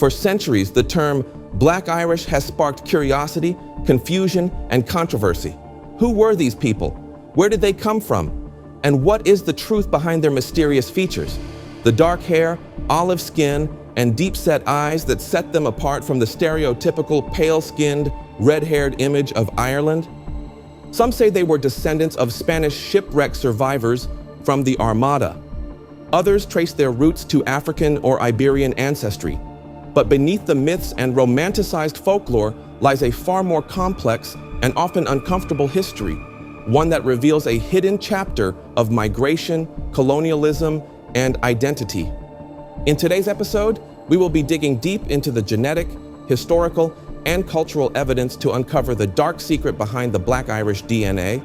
For centuries, the term Black Irish has sparked curiosity, confusion, and controversy. Who were these people? Where did they come from? And what is the truth behind their mysterious features? The dark hair, olive skin, and deep-set eyes that set them apart from the stereotypical pale-skinned, red-haired image of Ireland? Some say they were descendants of Spanish shipwreck survivors from the Armada. Others trace their roots to African or Iberian ancestry. But beneath the myths and romanticized folklore lies a far more complex and often uncomfortable history, one that reveals a hidden chapter of migration, colonialism, and identity. In today's episode, we will be digging deep into the genetic, historical, and cultural evidence to uncover the dark secret behind the Black Irish DNA.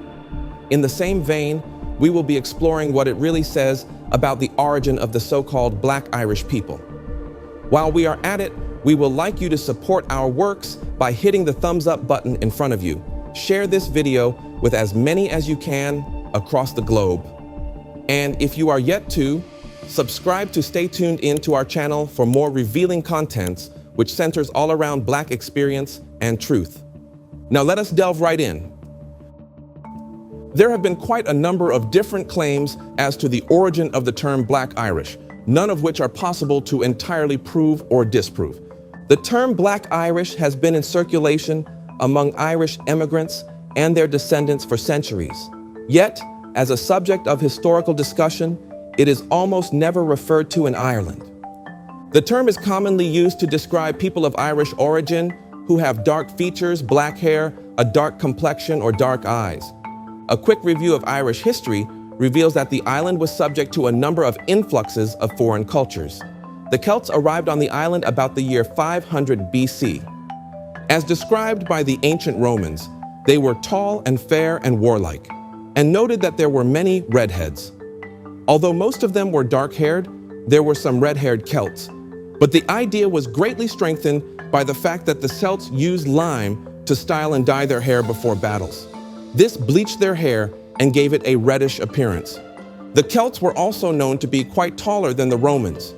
In the same vein, we will be exploring what it really says about the origin of the so-called Black Irish people. While we are at it, we will like you to support our works by hitting the thumbs up button in front of you. Share this video with as many as you can across the globe. And if you are yet to, subscribe to stay tuned in to our channel for more revealing contents which centers all around Black experience and truth. Now let us delve right in. There have been quite a number of different claims as to the origin of the term Black Irish, none of which are possible to entirely prove or disprove. The term Black Irish has been in circulation among Irish immigrants and their descendants for centuries. Yet, as a subject of historical discussion, it is almost never referred to in Ireland. The term is commonly used to describe people of Irish origin who have dark features, black hair, a dark complexion, or dark eyes. A quick review of Irish history reveals that the island was subject to a number of influxes of foreign cultures. The Celts arrived on the island about the year 500 BC. As described by the ancient Romans, they were tall and fair and warlike, and noted that there were many redheads. Although most of them were dark-haired, there were some red-haired Celts. But the idea was greatly strengthened by the fact that the Celts used lime to style and dye their hair before battles. This bleached their hair and gave it a reddish appearance. The Celts were also known to be quite taller than the Romans.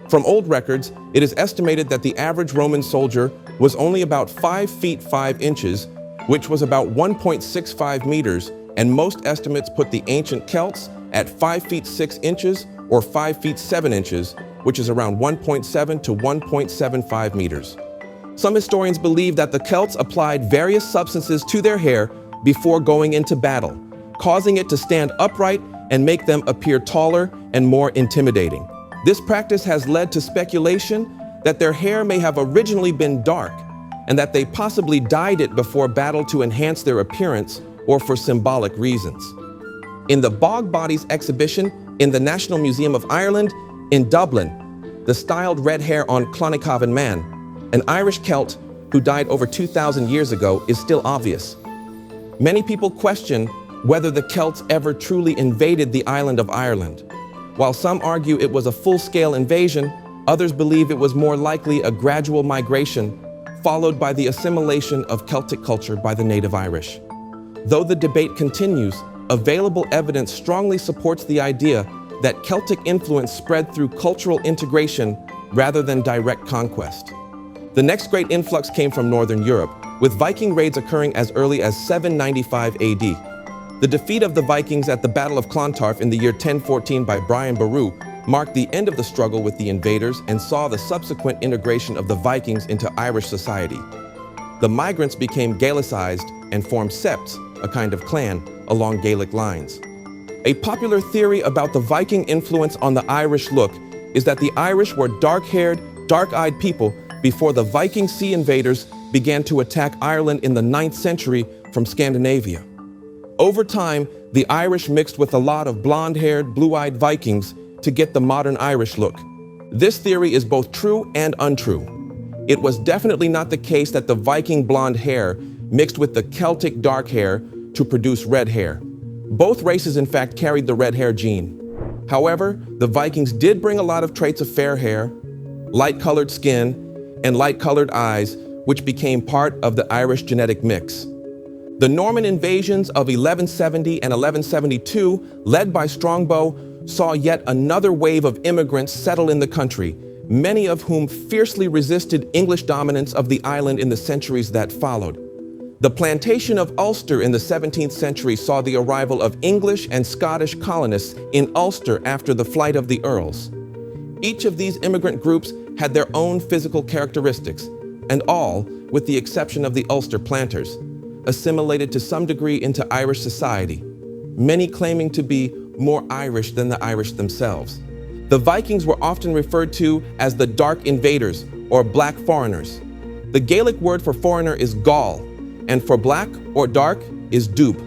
From old records, it is estimated that the average Roman soldier was only about 5 feet 5 inches, which was about 1.65 meters, and most estimates put the ancient Celts at 5 feet 6 inches or 5 feet 7 inches, which is around 1.7 to 1.75 meters. Some historians believe that the Celts applied various substances to their hair before going into battle, causing it to stand upright and make them appear taller and more intimidating. This practice has led to speculation that their hair may have originally been dark and that they possibly dyed it before battle to enhance their appearance or for symbolic reasons. In the Bog Bodies exhibition in the National Museum of Ireland in Dublin, the styled red hair on Clonaicavan Man, an Irish Celt who died over 2,000 years ago, is still obvious. Many people question whether the Celts ever truly invaded the island of Ireland. While some argue it was a full-scale invasion, others believe it was more likely a gradual migration, followed by the assimilation of Celtic culture by the native Irish. Though the debate continues, available evidence strongly supports the idea that Celtic influence spread through cultural integration rather than direct conquest. The next great influx came from Northern Europe, with Viking raids occurring as early as 795 AD. The defeat of the Vikings at the Battle of Clontarf in the year 1014 by Brian Boru marked the end of the struggle with the invaders and saw the subsequent integration of the Vikings into Irish society. The migrants became Gaelicized and formed septs, a kind of clan, along Gaelic lines. A popular theory about the Viking influence on the Irish look is that the Irish were dark-haired, dark-eyed people before the Viking sea invaders began to attack Ireland in the 9th century from Scandinavia. Over time, the Irish mixed with a lot of blonde-haired, blue-eyed Vikings to get the modern Irish look. This theory is both true and untrue. It was definitely not the case that the Viking blonde hair mixed with the Celtic dark hair to produce red hair. Both races, in fact, carried the red hair gene. However, the Vikings did bring a lot of traits of fair hair, light-colored skin, and light-colored eyes, which became part of the Irish genetic mix. The Norman invasions of 1170 and 1172, led by Strongbow, saw yet another wave of immigrants settle in the country, many of whom fiercely resisted English dominance of the island in the centuries that followed. The plantation of Ulster in the 17th century saw the arrival of English and Scottish colonists in Ulster after the flight of the Earls. Each of these immigrant groups had their own physical characteristics, and all, with the exception of the Ulster planters, assimilated to some degree into Irish society, many claiming to be more Irish than the Irish themselves. The Vikings were often referred to as the Dark Invaders or Black Foreigners. The Gaelic word for foreigner is Gaul, and for black or dark is Dub.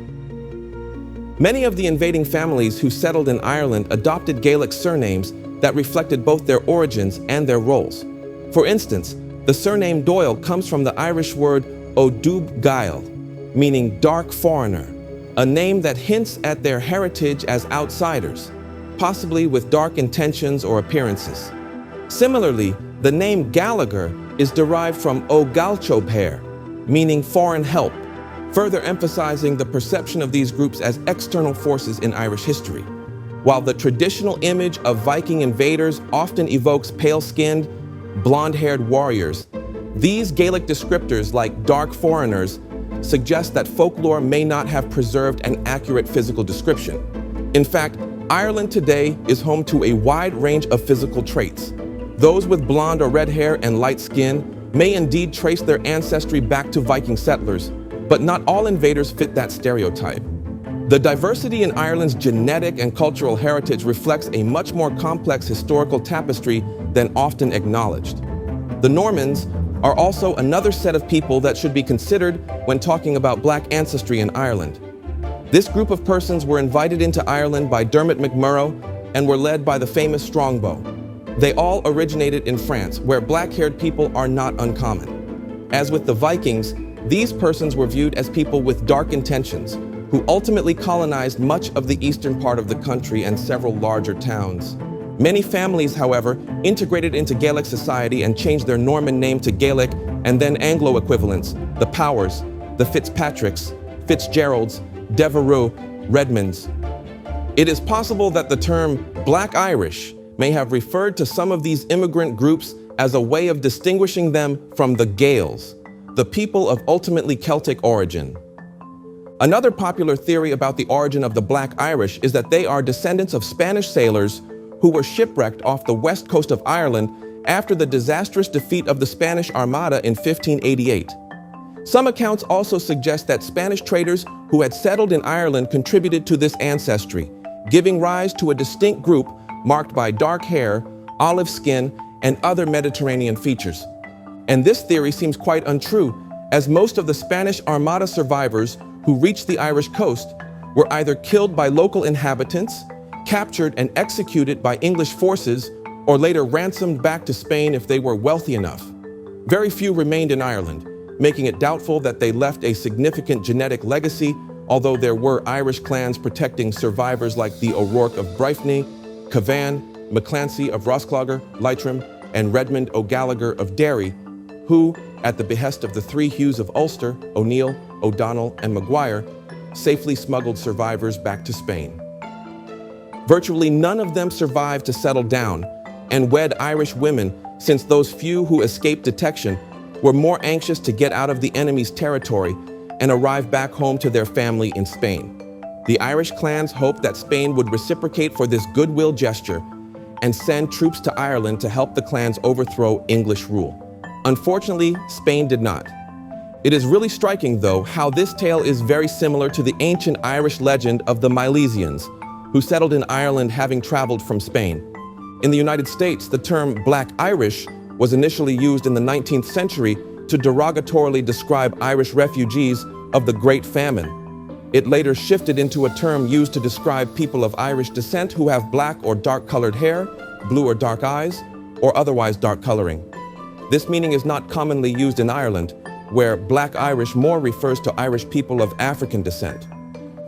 Many of the invading families who settled in Ireland adopted Gaelic surnames that reflected both their origins and their roles. For instance, the surname Doyle comes from the Irish word O'Dub Gael, meaning dark foreigner, a name that hints at their heritage as outsiders, possibly with dark intentions or appearances. Similarly, the name Gallagher is derived from O'Galchobhair, meaning foreign help, further emphasizing the perception of these groups as external forces in Irish history. While the traditional image of Viking invaders often evokes pale-skinned, blonde-haired warriors, these Gaelic descriptors, like dark foreigners, suggest that folklore may not have preserved an accurate physical description. In fact, Ireland today is home to a wide range of physical traits. Those with blonde or red hair and light skin may indeed trace their ancestry back to Viking settlers, but not all invaders fit that stereotype. The diversity in Ireland's genetic and cultural heritage reflects a much more complex historical tapestry than often acknowledged. The Normans are also another set of people that should be considered when talking about Black ancestry in Ireland. This group of persons were invited into Ireland by Dermot McMurrough and were led by the famous Strongbow. They all originated in France, where black-haired people are not uncommon. As with the Vikings, these persons were viewed as people with dark intentions, who ultimately colonized much of the eastern part of the country and several larger towns. Many families, however, integrated into Gaelic society and changed their Norman name to Gaelic and then Anglo equivalents, the Powers, the Fitzpatricks, Fitzgeralds, Devereux, Redmonds. It is possible that the term Black Irish may have referred to some of these immigrant groups as a way of distinguishing them from the Gaels, the people of ultimately Celtic origin. Another popular theory about the origin of the Black Irish is that they are descendants of Spanish sailors who were shipwrecked off the west coast of Ireland after the disastrous defeat of the Spanish Armada in 1588. Some accounts also suggest that Spanish traders who had settled in Ireland contributed to this ancestry, giving rise to a distinct group marked by dark hair, olive skin, and other Mediterranean features. And this theory seems quite untrue, as most of the Spanish Armada survivors who reached the Irish coast were either killed by local inhabitants, captured and executed by English forces, or later ransomed back to Spain if they were wealthy enough. Very few remained in Ireland, making it doubtful that they left a significant genetic legacy, although there were Irish clans protecting survivors like the O'Rourke of Bryfney, Cavan, McClancy of Rosclogher, Leitrim, and Redmond O'Gallagher of Derry, who, at the behest of the three Hughes of Ulster, O'Neill, O'Donnell, and Maguire, safely smuggled survivors back to Spain. Virtually none of them survived to settle down and wed Irish women, since those few who escaped detection were more anxious to get out of the enemy's territory and arrive back home to their family in Spain. The Irish clans hoped that Spain would reciprocate for this goodwill gesture and send troops to Ireland to help the clans overthrow English rule. Unfortunately, Spain did not. It is really striking, though, how this tale is very similar to the ancient Irish legend of the Milesians, who settled in Ireland having traveled from Spain. In the United States, the term Black Irish was initially used in the 19th century to derogatorily describe Irish refugees of the Great Famine. It later shifted into a term used to describe people of Irish descent who have black or dark-colored hair, blue or dark eyes, or otherwise dark coloring. This meaning is not commonly used in Ireland, where Black Irish more refers to Irish people of African descent.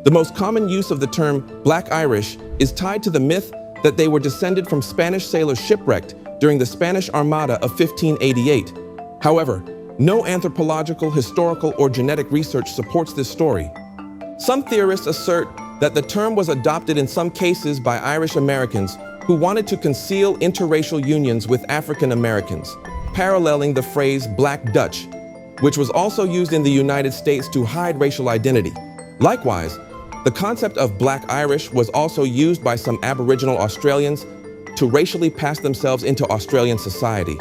The most common use of the term Black Irish is tied to the myth that they were descended from Spanish sailors shipwrecked during the Spanish Armada of 1588. However, no anthropological, historical, or genetic research supports this story. Some theorists assert that the term was adopted in some cases by Irish Americans who wanted to conceal interracial unions with African Americans, paralleling the phrase Black Dutch, which was also used in the United States to hide racial identity. Likewise, the concept of Black Irish was also used by some Aboriginal Australians to racially pass themselves into Australian society.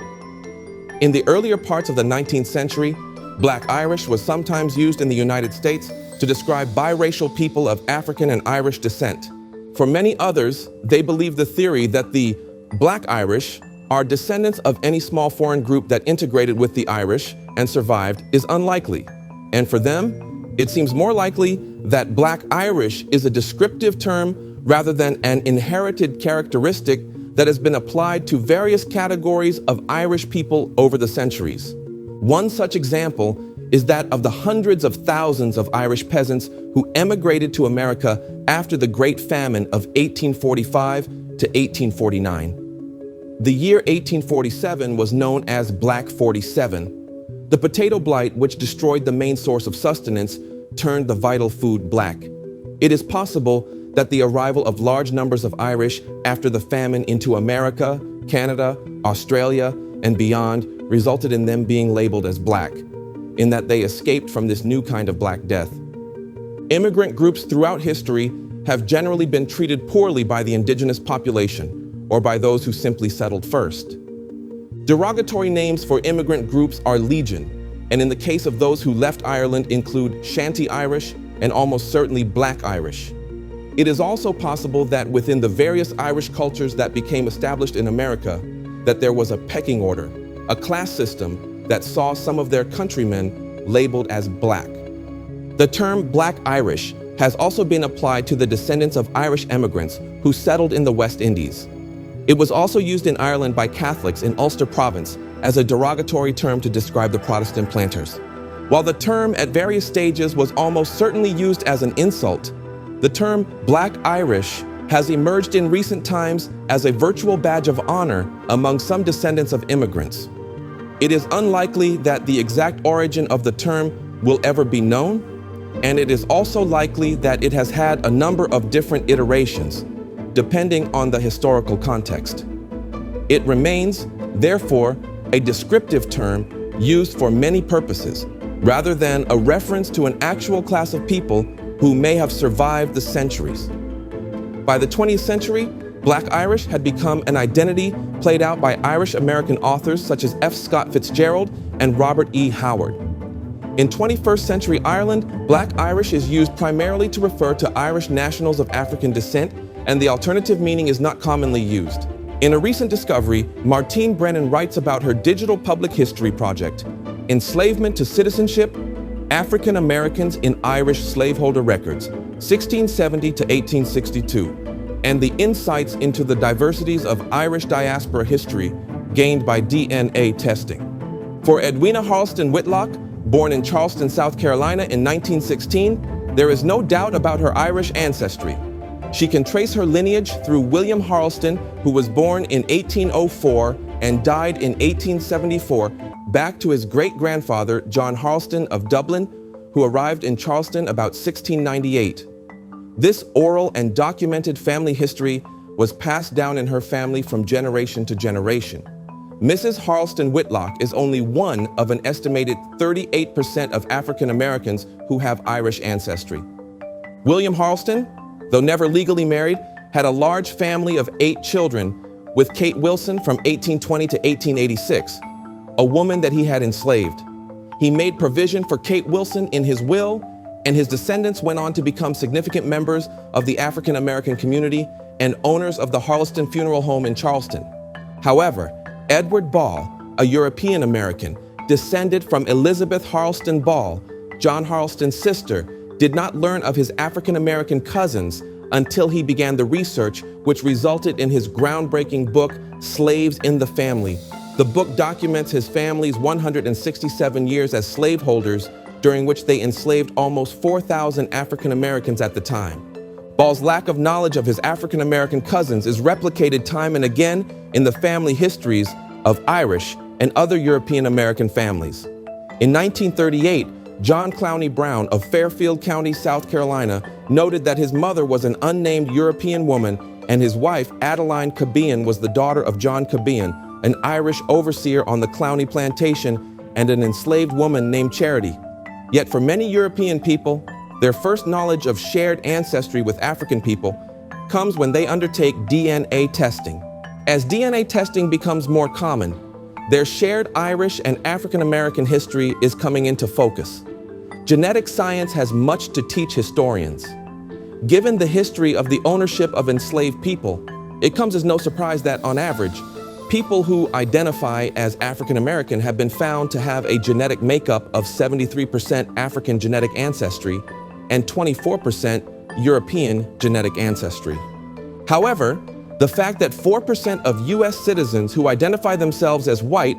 In the earlier parts of the 19th century, Black Irish was sometimes used in the United States to describe biracial people of African and Irish descent. For many others, they believe the theory that the Black Irish are descendants of any small foreign group that integrated with the Irish and survived is unlikely. And for them, it seems more likely that Black Irish is a descriptive term rather than an inherited characteristic that has been applied to various categories of Irish people over the centuries. One such example is that of the hundreds of thousands of Irish peasants who emigrated to America after the Great Famine of 1845 to 1849. The year 1847 was known as Black 47. The potato blight, which destroyed the main source of sustenance, turned the vital food black. It is possible that the arrival of large numbers of Irish after the famine into America, Canada, Australia, and beyond resulted in them being labeled as black, in that they escaped from this new kind of Black Death. Immigrant groups throughout history have generally been treated poorly by the indigenous population or by those who simply settled first. Derogatory names for immigrant groups are legion, and in the case of those who left Ireland include Shanty Irish and almost certainly Black Irish. It is also possible that within the various Irish cultures that became established in America, that there was a pecking order, a class system that saw some of their countrymen labeled as black. The term Black Irish has also been applied to the descendants of Irish immigrants who settled in the West Indies. It was also used in Ireland by Catholics in Ulster Province as a derogatory term to describe the Protestant planters. While the term at various stages was almost certainly used as an insult, the term Black Irish has emerged in recent times as a virtual badge of honor among some descendants of immigrants. It is unlikely that the exact origin of the term will ever be known, and it is also likely that it has had a number of different iterations, depending on the historical context. It remains, therefore, a descriptive term used for many purposes, rather than a reference to an actual class of people who may have survived the centuries. By the 20th century, Black Irish had become an identity played out by Irish-American authors such as F. Scott Fitzgerald and Robert E. Howard. In 21st century Ireland, Black Irish is used primarily to refer to Irish nationals of African descent, and the alternative meaning is not commonly used. In a recent discovery, Martine Brennan writes about her digital public history project, Enslavement to Citizenship, African Americans in Irish Slaveholder Records, 1670 to 1862, and the insights into the diversities of Irish diaspora history gained by DNA testing. For Edwina Harleston Whitlock, born in Charleston, South Carolina in 1916, there is no doubt about her Irish ancestry. She can trace her lineage through William Harleston, who was born in 1804 and died in 1874, back to his great-grandfather, John Harleston of Dublin, who arrived in Charleston about 1698. This oral and documented family history was passed down in her family from generation to generation. Mrs. Harleston Whitlock is only one of an estimated 38% of African Americans who have Irish ancestry. William Harleston, though never legally married, had a large family of 8 children with Kate Wilson from 1820 to 1886, a woman that he had enslaved. He made provision for Kate Wilson in his will, and his descendants went on to become significant members of the African American community and owners of the Harleston Funeral Home in Charleston. However, Edward Ball, a European American, descended from Elizabeth Harleston Ball, John Harleston's sister, did not learn of his African American cousins until he began the research which resulted in his groundbreaking book, Slaves in the Family. The book documents his family's 167 years as slaveholders, during which they enslaved almost 4,000 African Americans at the time. Ball's lack of knowledge of his African American cousins is replicated time and again in the family histories of Irish and other European American families. In 1938, John Clowney Brown of Fairfield County, South Carolina, noted that his mother was an unnamed European woman and his wife, Adeline Cabean, was the daughter of John Cabean, an Irish overseer on the Clowney plantation, and an enslaved woman named Charity. Yet for many European people, their first knowledge of shared ancestry with African people comes when they undertake DNA testing. As DNA testing becomes more common, their shared Irish and African American history is coming into focus. Genetic science has much to teach historians. Given the history of the ownership of enslaved people, it comes as no surprise that, on average, people who identify as African American have been found to have a genetic makeup of 73% African genetic ancestry and 24% European genetic ancestry. However, the fact that 4% of US citizens who identify themselves as white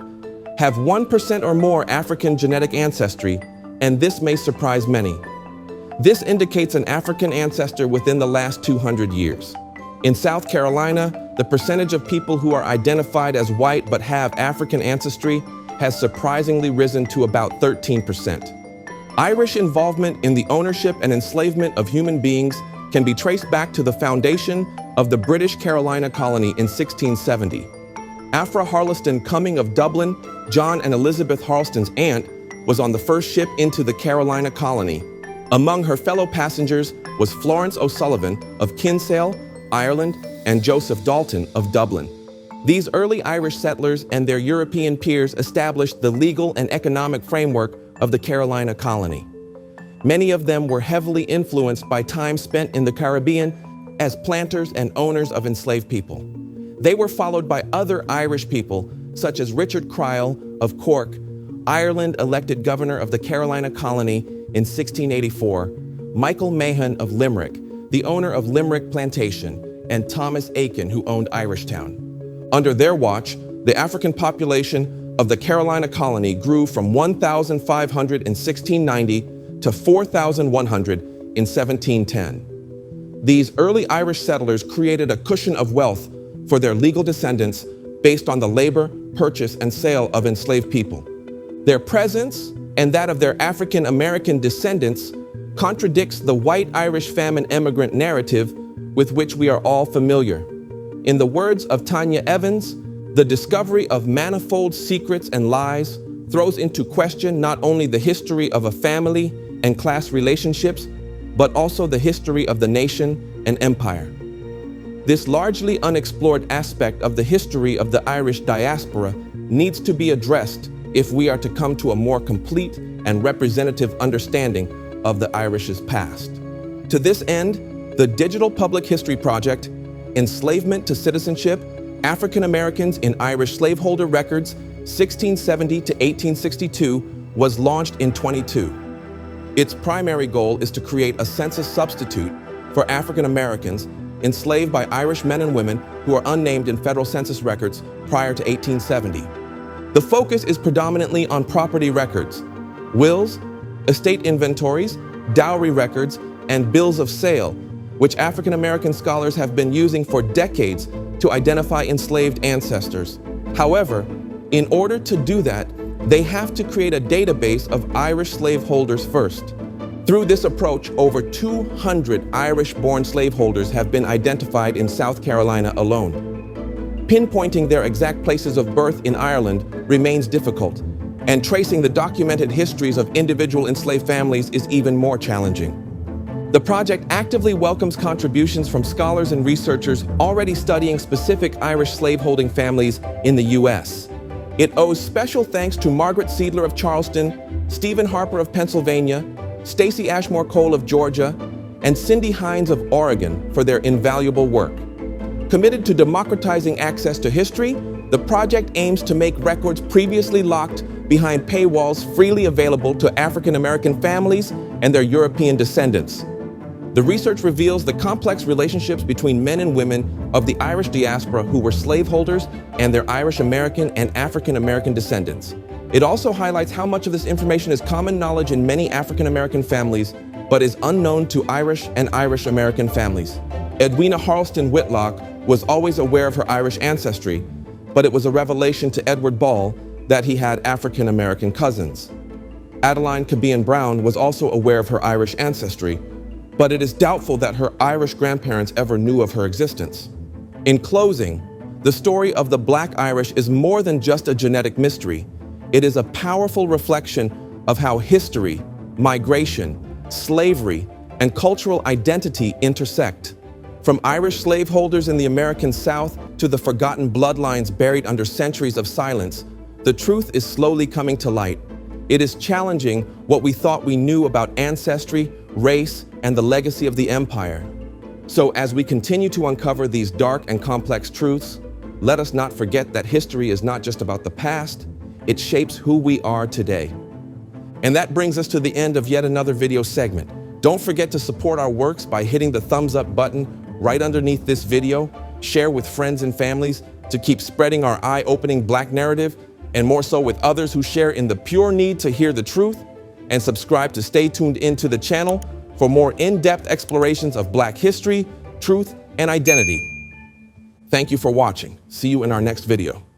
have 1% or more African genetic ancestry, and this may surprise many. This indicates an African ancestor within the last 200 years. In South Carolina, the percentage of people who are identified as white but have African ancestry has surprisingly risen to about 13%. Irish involvement in the ownership and enslavement of human beings can be traced back to the foundation of the British Carolina colony in 1670. Afra Harleston Cumming of Dublin, John and Elizabeth Harleston's aunt, was on the first ship into the Carolina colony. Among her fellow passengers was Florence O'Sullivan of Kinsale, Ireland, and Joseph Dalton of Dublin. These early Irish settlers and their European peers established the legal and economic framework of the Carolina colony. Many of them were heavily influenced by time spent in the Caribbean as planters and owners of enslaved people. They were followed by other Irish people, such as Richard Cryle of Cork, Ireland elected governor of the Carolina colony in 1684, Michael Mahon of Limerick, the owner of Limerick Plantation, and Thomas Aiken, who owned Irishtown. Under their watch, the African population of the Carolina colony grew from 1,500 in 1690 to 4,100 in 1710. These early Irish settlers created a cushion of wealth for their legal descendants based on the labor, purchase, and sale of enslaved people. Their presence and that of their African American descendants contradicts the white Irish famine emigrant narrative with which we are all familiar. In the words of Tanya Evans, the discovery of manifold secrets and lies throws into question not only the history of a family and class relationships, but also the history of the nation and empire. This largely unexplored aspect of the history of the Irish diaspora needs to be addressed if we are to come to a more complete and representative understanding of the Irish's past. To this end, the Digital Public History Project, Enslavement to Citizenship, African Americans in Irish Slaveholder Records, 1670 to 1862, was launched in 2022. Its primary goal is to create a census substitute for African Americans enslaved by Irish men and women who are unnamed in federal census records prior to 1870. The focus is predominantly on property records, wills, estate inventories, dowry records, and bills of sale, which African American scholars have been using for decades to identify enslaved ancestors. However, in order to do that, they have to create a database of Irish slaveholders first. Through this approach, over 200 Irish-born slaveholders have been identified in South Carolina alone. Pinpointing their exact places of birth in Ireland remains difficult, and tracing the documented histories of individual enslaved families is even more challenging. The project actively welcomes contributions from scholars and researchers already studying specific Irish slaveholding families in the U.S. It owes special thanks to Margaret Seidler of Charleston, Stephen Harper of Pennsylvania, Stacey Ashmore Cole of Georgia, and Cindy Hines of Oregon for their invaluable work. Committed to democratizing access to history, the project aims to make records previously locked behind paywalls freely available to African American families and their European descendants. The research reveals the complex relationships between men and women of the Irish diaspora who were slaveholders and their Irish American and African American descendants. It also highlights how much of this information is common knowledge in many African American families, but is unknown to Irish and Irish American families. Edwina Harleston Whitlock was always aware of her Irish ancestry, but it was a revelation to Edward Ball that he had African American cousins. Adeline Cabean Brown was also aware of her Irish ancestry, but it is doubtful that her Irish grandparents ever knew of her existence. In closing, the story of the Black Irish is more than just a genetic mystery. It is a powerful reflection of how history, migration, slavery, and cultural identity intersect. From Irish slaveholders in the American South to the forgotten bloodlines buried under centuries of silence, the truth is slowly coming to light. It is challenging what we thought we knew about ancestry, race, and the legacy of the empire. So as we continue to uncover these dark and complex truths, let us not forget that history is not just about the past, it shapes who we are today. And that brings us to the end of yet another video segment. Don't forget to support our works by hitting the thumbs up button right underneath this video, share with friends and families to keep spreading our eye-opening Black narrative, and more so with others who share in the pure need to hear the truth, and subscribe to stay tuned into the channel for more in-depth explorations of Black history, truth, and identity. Thank you for watching. See you in our next video.